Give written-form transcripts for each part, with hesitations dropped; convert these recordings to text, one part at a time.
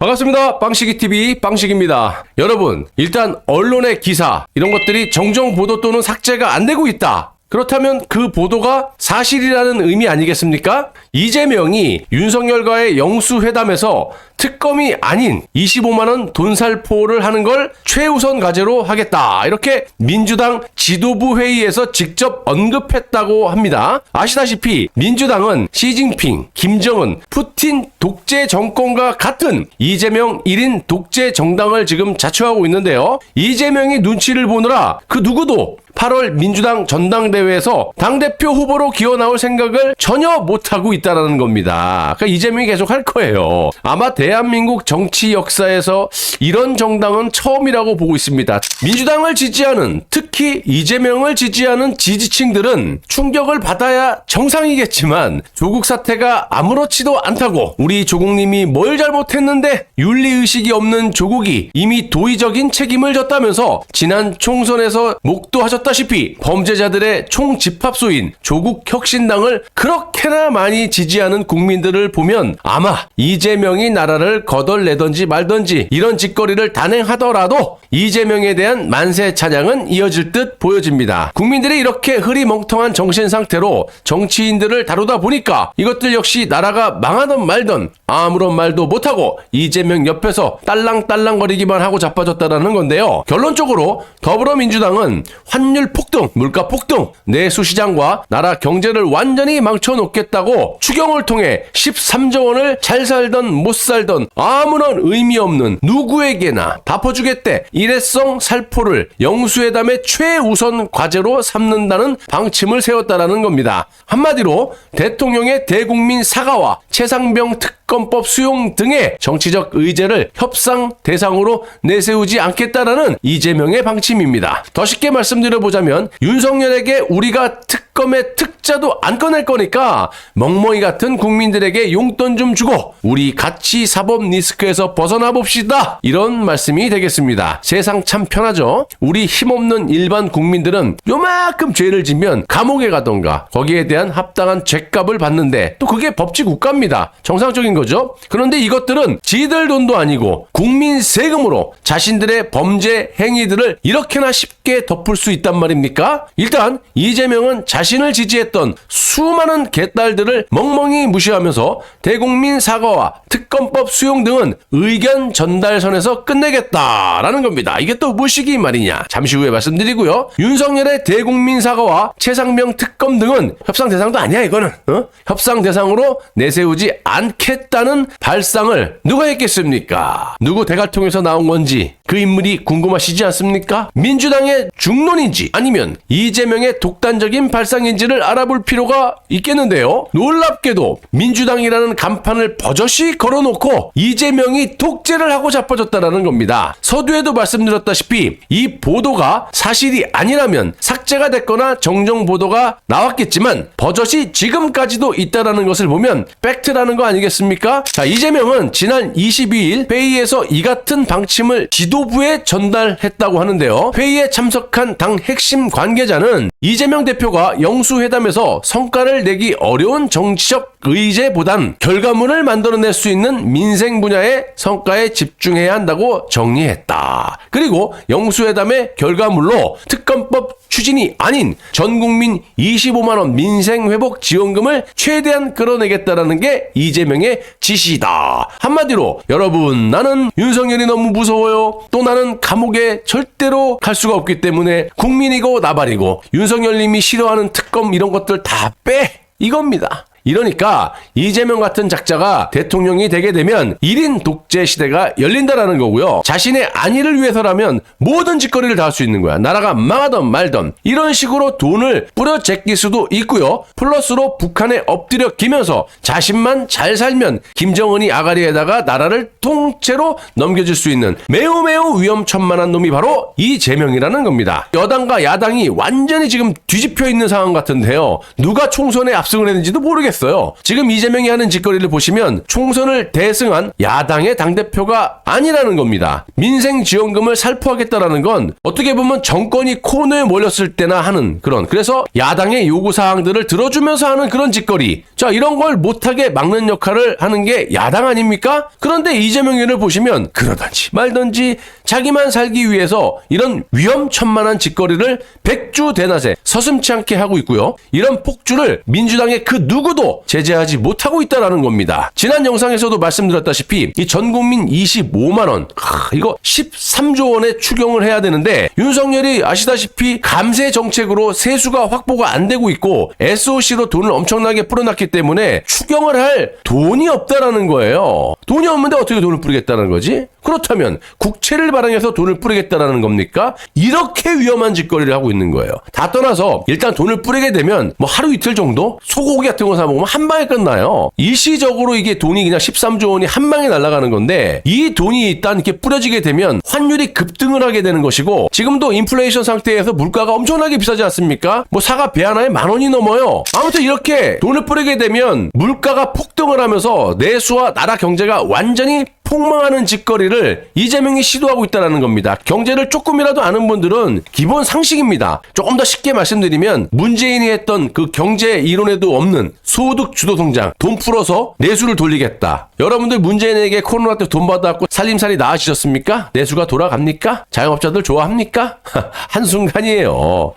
반갑습니다. 빵식이TV 빵식입니다. 여러분, 일단 언론의 기사 이런 것들이 정정 보도 또는 삭제가 안 되고 있다. 그렇다면 그 보도가 사실이라는 의미 아니겠습니까? 이재명이 윤석열과의 영수회담에서 특검이 아닌 25만원 돈살포를 하는 걸 최우선 과제로 하겠다. 이렇게 민주당 지도부 회의에서 직접 언급했다고 합니다. 아시다시피 민주당은 시진핑, 김정은, 푸틴 독재 정권과 같은 이재명 1인 독재 정당을 지금 자처하고 있는데요. 이재명이 눈치를 보느라 그 누구도 8월 민주당 전당대회에서 당대표 후보로 기어 나올 생각을 전혀 못하고 있다는 겁니다. 그러니까 이재명이 계속 할 거예요. 아마 대한민국 정치 역사에서 이런 정당은 처음이라고 보고 있습니다. 민주당을 지지하는, 특히 이재명을 지지하는 지지층들은 충격을 받아야 정상이겠지만 조국 사태가 아무렇지도 않다고, 우리 조국님이 뭘 잘못했는데 윤리의식이 없는 조국이 이미 도의적인 책임을 졌다면서 지난 총선에서 목도하셨다시피 범죄자들의 총집합소인 조국혁신당을 그렇게나 많이 지지하는 국민들을 보면 아마 이재명이 나라를 거덜내든지 말든지 이런 짓거리를 단행하더라도 이재명에 대한 만세 찬양은 이어질 듯 보여집니다. 국민들이 이렇게 흐리멍텅한 정신 상태로 정치인들을 다루다 보니까 이것들 역시 나라가 망하든 말든 아무런 말도 못하고 이재명 옆에서 딸랑딸랑거리기만 하고 자빠졌다는 건데요. 결론적으로 더불어민주당은 환율 폭등, 물가 폭등, 내수시장과 나라 경제를 완전히 망쳐놓겠다고 추경을 통해 13조 원을 잘 살던 못 살던 아무런 의미 없는 누구에게나 다 퍼주겠대 일회성 살포를 영수회담의 최우선 과제로 삼는다는 방침을 세웠다는 겁니다. 한마디로 대통령의 대국민 사과와 최상병 특검법 수용 등의 정치적 의제를 협상 대상으로 내세우지 않겠다라는 이재명의 방침입니다. 더 쉽게 말씀드려보자면 윤석열에게 우리가 특검의 특자도 안 꺼낼 거니까 멍멍이 같은 국민들에게 용돈 좀 주고 우리 같이 사법 리스크에서 벗어나 봅시다. 이런 말씀이 되겠습니다. 세상 참 편하죠. 우리 힘없는 일반 국민들은 요만큼 죄를 지면 감옥에 가던가 거기에 대한 합당한 죗값을 받는데 또 그게 법치 국가입니다. 정상적인 거죠. 그런데 이것들은 지들 돈도 아니고 국민 세금으로 자신들의 범죄 행위들을 이렇게나 쉽게 덮을 수 있단 말입니까? 일단 이재명은 자신을 지지했던 수많은 개딸들을 멍멍이 무시하면서 대국민 사과와 특검법 수용 등은 의견 전달선에서 끝내겠다라는 겁니다. 이게 또 무엇이기 말이냐? 잠시 후에 말씀드리고요. 윤석열의 대국민 사과와 최상병 특검 등은 협상 대상도 아니야 이거는. 협상 대상으로 내세우지 않겠다는 발상을 누가 했겠습니까? 누구 대갈통에서 나온 건지 그 인물이 궁금하시지 않습니까? 민주당의 중론인지 아니면 이재명의 독단적인 발상인지를 알아볼 필요가 있겠는데요. 놀랍게도 민주당이라는 간판을 버젓이 걸어놓고 이재명이 독재를 하고 자빠졌다는 겁니다. 서두에도 말씀드렸다시피 이 보도가 사실이 아니라면 삭제가 됐거나 정정 보도가 나왔겠지만 버젓이 지금까지도 있다는 것을 보면 팩트라는 거 아니겠습니까? 자, 이재명은 지난 22일 회의에서 이 같은 방침을 지도부에 전달했다고 하는데요. 회의에 참석한 당 핵심 관계자는 이재명 대표가 영수회담에서 성과를 내기 어려운 정치적 의제보단 결과물을 만들어낼 수 있는 민생 분야의 성과에 집중해야 한다고 정리했다. 그리고 영수회담의 결과물로 특검법 추진이 아닌 전국민 25만원 민생회복 지원금을 최대한 끌어내겠다라는 게 이재명의 지시다. 한마디로 여러분, 나는 윤석열이 너무 무서워요. 또 나는 감옥에 절대로 갈 수가 없기 때문에 국민이고 나발이고 윤석열님이 싫어하는 특검 이런 것들 다 빼! 이겁니다. 이러니까 이재명 같은 작자가 대통령이 되게 되면 1인 독재 시대가 열린다라는 거고요. 자신의 안위를 위해서라면 모든 짓거리를 다 할 수 있는 거야. 나라가 망하던 말던 이런 식으로 돈을 뿌려 제낄 수도 있고요. 플러스로 북한에 엎드려 기면서 자신만 잘 살면 김정은이 아가리에다가 나라를 통째로 넘겨줄 수 있는 매우 위험천만한 놈이 바로 이재명이라는 겁니다. 여당과 야당이 완전히 지금 뒤집혀 있는 상황 같은데요. 누가 총선에 압승을 했는지도 모르겠어요. 하겠어요. 지금 이재명이 하는 짓거리를 보시면 총선을 대승한 야당의 당대표가 아니라는 겁니다. 민생지원금을 살포하겠다라는 건 어떻게 보면 정권이 코너에 몰렸을 때나 하는 그런, 그래서 야당의 요구사항들을 들어주면서 하는 그런 짓거리. 자, 이런 걸 못하게 막는 역할을 하는 게 야당 아닙니까? 그런데 이재명 의원을 보시면 그러든지 말든지 자기만 살기 위해서 이런 위험천만한 짓거리를 백주대낮에 서슴지 않게 하고 있고요. 이런 폭주를 민주당의 그 누구도 제재하지 못하고 있다는 겁니다. 지난 영상에서도 말씀드렸다시피 이 전국민 25만 원, 이거 13조 원의 추경을 해야 되는데 윤석열이 아시다시피 감세 정책으로 세수가 확보가 안 되고 있고 SOC로 돈을 엄청나게 풀어놨기 때문에 추경을 할 돈이 없다라는 거예요. 돈이 없는데 어떻게 돈을 뿌리겠다는 거지? 그렇다면 국채를 발행해서 돈을 뿌리겠다라는 겁니까? 이렇게 위험한 짓거리를 하고 있는 거예요. 다 떠나서 일단 돈을 뿌리게 되면 뭐 하루 이틀 정도 소고기 같은 거 사 먹으면 한 방에 끝나요. 일시적으로 이게 돈이 그냥 13조 원이 한 방에 날아가는 건데 이 돈이 일단 이렇게 뿌려지게 되면 환율이 급등을 하게 되는 것이고 지금도 인플레이션 상태에서 물가가 엄청나게 비싸지 않습니까? 뭐 사과 배 하나에 10,000원이 넘어요. 아무튼 이렇게 돈을 뿌리게 되면 물가가 폭등을 하면서 내수와 나라 경제가 완전히 폭망하는 짓거리를 이재명이 시도하고 있다는 겁니다. 경제를 조금이라도 아는 분들은 기본 상식입니다. 조금 더 쉽게 말씀드리면 문재인이 했던 그 경제 이론에도 없는 소득 주도 성장, 돈 풀어서 내수를 돌리겠다. 여러분들 문재인에게 코로나 때 돈 받아갖고 살림살이 나아지셨습니까? 내수가 돌아갑니까? 자영업자들 좋아합니까? 한순간이에요.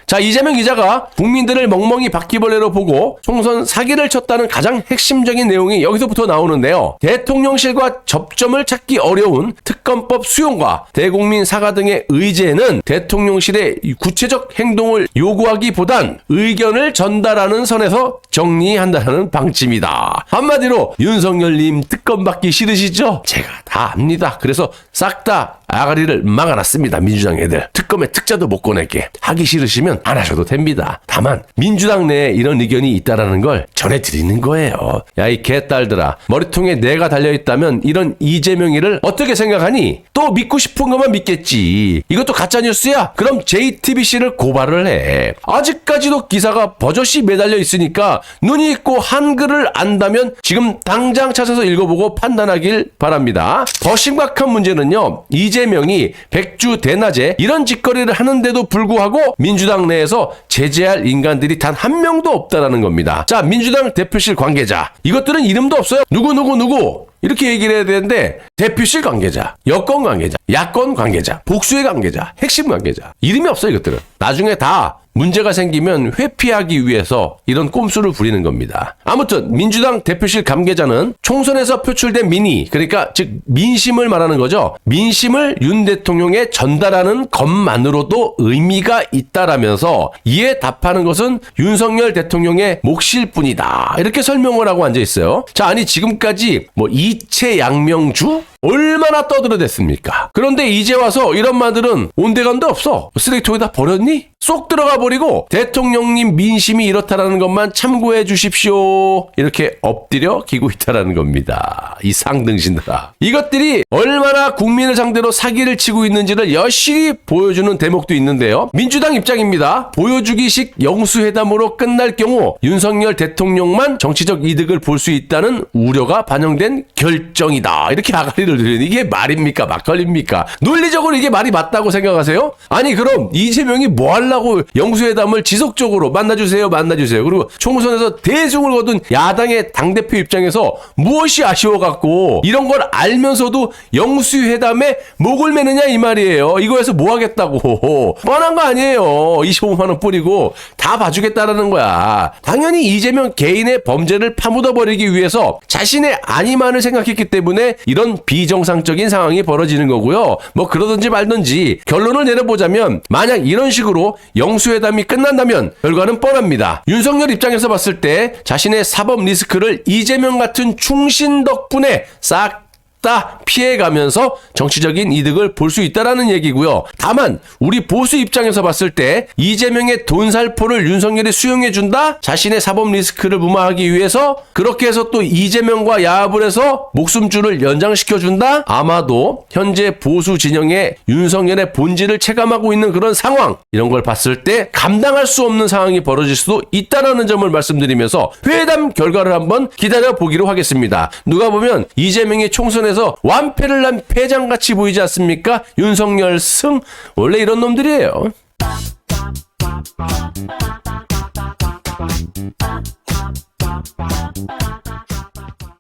자, 이재명 기자가 국민들을 멍멍이 바퀴벌레로 보고 총선 사기를 쳤다는 가장 핵심적인 내용이 여기서부터 나오는데요. 대통령실과 접점을 찾기 어려운 특검법 수용과 대국민 사과 등의 의제는 대통령실의 구체적 행동을 요구하기보단 의견을 전달하는 선에서 정리한다는 방침이다. 한마디로 윤석열님 특검 받기 싫으시죠? 제가 다 압니다. 그래서 싹 다 아가리를 막아놨습니다. 민주당 애들. 특검에 특자도 못 꺼낼게. 하기 싫으시면 안 하셔도 됩니다. 다만 민주당 내에 이런 의견이 있다라는 걸 전해드리는 거예요. 야, 이 개딸들아. 머리통에 내가 달려있다면 이런 이재명이를 어떻게 생각하니? 또 믿고 싶은 것만 믿겠지. 이것도 가짜뉴스야? 그럼 JTBC를 고발을 해. 아직까지도 기사가 버젓이 매달려 있으니까 눈이 있고 한글을 안다면 지금 당장 찾아서 읽어보고 판단하길 바랍니다. 더 심각한 문제는요. 이재명이 백주대낮에 이런 짓거리를 하는데도 불구하고 민주당 내에서 제재할 인간들이 단 한 명도 없다라는 겁니다. 자, 민주당 대표실 관계자. 이것들은 이름도 없어요. 누구 이렇게 얘기를 해야 되는데 대표실 관계자, 여권 관계자, 야권 관계자, 복수의 관계자, 핵심 관계자. 이름이 없어요, 이것들은. 나중에 다 문제가 생기면 회피하기 위해서 이런 꼼수를 부리는 겁니다. 아무튼 민주당 대표실 관계자는 총선에서 표출된 민의, 그러니까 즉 민심을 말하는 거죠. 민심을 윤 대통령에 전달하는 것만으로도 의미가 있다라면서 이에 답하는 것은 윤석열 대통령의 몫일 뿐이다. 이렇게 설명을 하고 앉아 있어요. 자, 아니 지금까지 뭐 이채양명주? 얼마나 떠들어댔습니까? 그런데 이제 와서 이런 말들은 온데간데 없어. 쓰레기통에다 버렸니? 쏙 들어가 버리고 대통령님 민심이 이렇다라는 것만 참고해 주십시오. 이렇게 엎드려 기고 있다라는 겁니다. 이 상등신들아. 이것들이 얼마나 국민을 상대로 사기를 치고 있는지를 여실히 보여주는 대목도 있는데요. 민주당 입장입니다. 보여주기식 영수회담으로 끝날 경우 윤석열 대통령만 정치적 이득을 볼 수 있다는 우려가 반영된 결정이다. 이렇게 아가리를 들으니 이게 말입니까? 막걸리입니까? 논리적으로 이게 말이 맞다고 생각하세요? 아니 그럼 이재명이 뭐 하려고 영수회담을 지속적으로 만나주세요. 그리고 총선에서 대승을 거둔 야당의 당대표 입장에서 무엇이 아쉬워갖고 이런 걸 알면서도 영수회담에 목을 매느냐 이 말이에요. 이거에서 뭐 하겠다고. 뻔한 거 아니에요. 25만 원 뿌리고 다 봐주겠다라는 거야. 당연히 이재명 개인의 범죄를 파묻어버리기 위해서 자신의 안위만을 생각했기 때문에 이런 비정상적인 상황이 벌어지는 거고요. 뭐 그러든지 말든지 결론을 내려보자면 만약 이런 식으로 영수회담이 끝난다면 결과는 뻔합니다. 윤석열 입장에서 봤을 때 자신의 사법 리스크를 이재명 같은 충신 덕분에 싹 다 피해가면서 정치적인 이득을 볼 수 있다라는 얘기고요. 다만 우리 보수 입장에서 봤을 때 이재명의 돈살포를 윤석열이 수용해준다? 자신의 사법 리스크를 무마하기 위해서 그렇게 해서 또 이재명과 야합을 해서 목숨줄을 연장시켜준다? 아마도 현재 보수 진영의 윤석열의 본질을 체감하고 있는 그런 상황, 이런 걸 봤을 때 감당할 수 없는 상황이 벌어질 수도 있다라는 점을 말씀드리면서 회담 결과를 한번 기다려보기로 하겠습니다. 누가 보면 이재명이 총선에서 완패를 난 패장같이 보이지 않습니까? 윤석열 승, 원래 이런 놈들이에요.